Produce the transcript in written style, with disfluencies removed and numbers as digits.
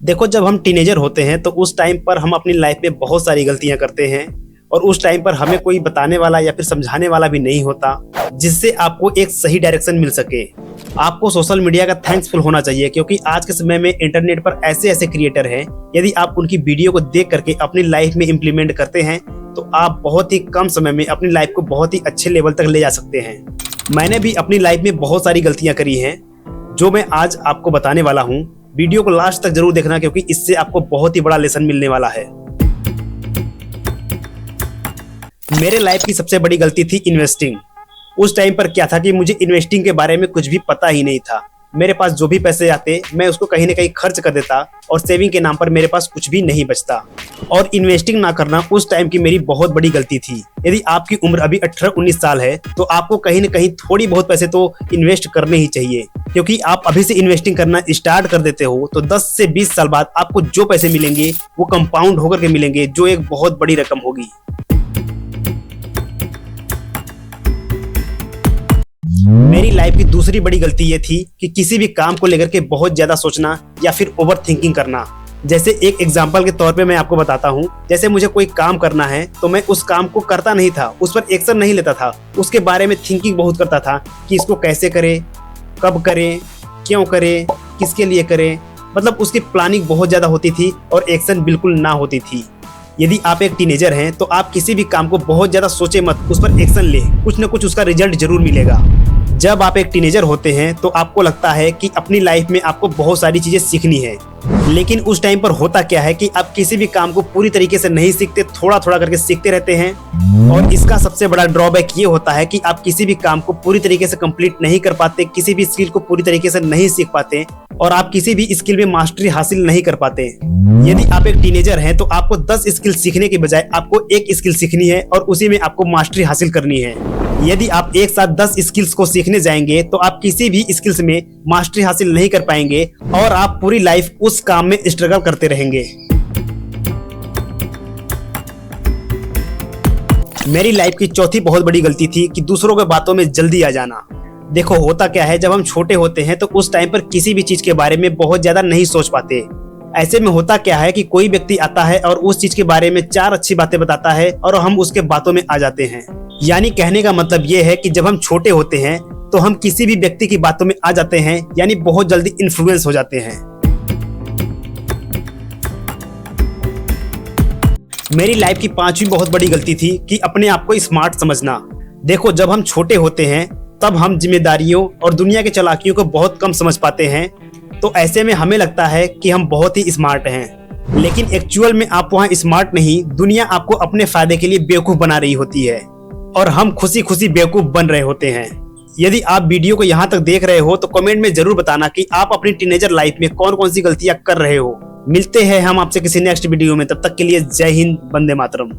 देखो, जब हम टीनेजर होते हैं तो उस टाइम पर हम अपनी लाइफ में बहुत सारी गलतियां करते हैं और उस टाइम पर हमें कोई बताने वाला या फिर समझाने वाला भी नहीं होता जिससे आपको एक सही डायरेक्शन मिल सके। आपको सोशल मीडिया का थैंक्सफुल होना चाहिए, क्योंकि आज के समय में इंटरनेट पर ऐसे ऐसे क्रिएटर हैं, यदि आप उनकी वीडियो को देख करके अपनी लाइफ में इम्प्लीमेंट करते हैं तो आप बहुत ही कम समय में अपनी लाइफ को बहुत ही अच्छे लेवल तक ले जा सकते हैं। मैंने भी अपनी लाइफ में बहुत सारी गलतियां करी हैं जो मैं आज आपको बताने वाला हूं। वीडियो को लास्ट तक जरूर देखना, क्योंकि इससे आपको बहुत ही बड़ा लेसन मिलने वाला है। मेरे लाइफ की सबसे बड़ी गलती थी इन्वेस्टिंग। उस टाइम पर क्या था कि मुझे इन्वेस्टिंग के बारे में कुछ भी पता ही नहीं था। मेरे पास जो भी पैसे आते मैं उसको कहीं ना कहीं खर्च कर देता और सेविंग के नाम पर मेरे पास कुछ भी नहीं बचता। और इन्वेस्टिंग ना करना उस टाइम की मेरी बहुत बड़ी गलती थी। यदि आपकी उम्र अभी 18-19 साल है तो आपको कहीं ना कहीं थोड़ी बहुत पैसे तो इन्वेस्ट करने ही चाहिए, क्योंकि आप अभी से इन्वेस्टिंग करना स्टार्ट कर देते हो तो 10 से 20 साल बाद आपको जो पैसे मिलेंगे वो कंपाउंड होकर के मिलेंगे, जो एक बहुत बड़ी रकम होगी। मेरी लाइफ की दूसरी बड़ी गलती ये थी कि किसी भी काम को लेकर के बहुत ज्यादा सोचना या फिर ओवर थिंकिंग करना। जैसे एक एग्जांपल के तौर पे मैं आपको बताता हूँ, जैसे मुझे कोई काम करना है तो मैं उस काम को करता नहीं था, उस पर एक्शन नहीं लेता था, उसके बारे में थिंकिंग बहुत करता था कि इसको कैसे करें, कब करें, क्यों करें, किसके लिए करें। मतलब उसकी प्लानिंग बहुत ज्यादा होती थी और एक्शन बिल्कुल ना होती थी। यदि आप एक टीनेजर हैं तो आप किसी भी काम को बहुत ज्यादा सोचे मत, उस पर एक्शन ले, कुछ न कुछ उसका रिजल्ट जरूर मिलेगा। जब आप एक टीनेजर होते हैं तो आपको लगता है कि अपनी लाइफ में आपको बहुत सारी चीजें सीखनी है, लेकिन उस टाइम पर होता क्या है कि आप किसी भी काम को पूरी तरीके से नहीं सीखते, थोड़ा थोड़ा करके सीखते रहते हैं। और इसका सबसे बड़ा ड्रॉबैक ये होता है कि आप किसी भी काम को पूरी तरीके से कंप्लीट नहीं कर पाते, किसी भी स्किल को पूरी तरीके से नहीं सीख पाते और आप किसी भी स्किल में मास्टरी हासिल नहीं कर पाते। यदि आप एक टीनेजर हैं तो आपको 10 स्किल सीखने के बजाय आपको एक स्किल सीखनी है और उसी में आपको मास्टरी हासिल करनी है। यदि आप एक साथ 10 स्किल्स को सीखने जाएंगे तो आप किसी भी स्किल्स में मास्टरी हासिल नहीं कर पाएंगे और आप पूरी लाइफ उस काम में स्ट्रगल करते रहेंगे। मेरी लाइफ की चौथी बहुत बड़ी गलती थी कि दूसरों के बातों में जल्दी आ जाना। देखो, होता क्या है, जब हम छोटे होते हैं तो उस टाइम पर किसी भी चीज के बारे में बहुत ज्यादा नहीं सोच पाते। ऐसे में होता क्या है कि कोई व्यक्ति आता है और उस चीज के बारे में 4 अच्छी बातें बताता है और हम उसके बातों में आ जाते हैं। यानी कहने का मतलब ये है कि जब हम छोटे होते हैं तो हम किसी भी व्यक्ति की बातों में आ जाते हैं, यानी बहुत जल्दी इन्फ्लुएंस हो जाते हैं। मेरी लाइफ की 5वीं बहुत बड़ी गलती थी कि अपने आप को स्मार्ट समझना। देखो, जब हम छोटे होते हैं तब हम जिम्मेदारियों और दुनिया के चालाकियों को बहुत कम समझ पाते हैं, तो ऐसे में हमें लगता है कि हम बहुत ही स्मार्ट हैं, लेकिन एक्चुअल में आप वहाँ स्मार्ट नहीं, दुनिया आपको अपने फायदे के लिए बेवकूफ बना रही होती है और हम खुशी खुशी बेवकूफ बन रहे होते हैं। यदि आप वीडियो को यहाँ तक देख रहे हो तो कमेंट में जरूर बताना कि आप अपनी टीनेजर लाइफ में कौन कौन सी गलतियां कर रहे हो। मिलते हैं हम आपसे किसी नेक्स्ट वीडियो में, तब तक के लिए जय हिंद, वंदे मातरम।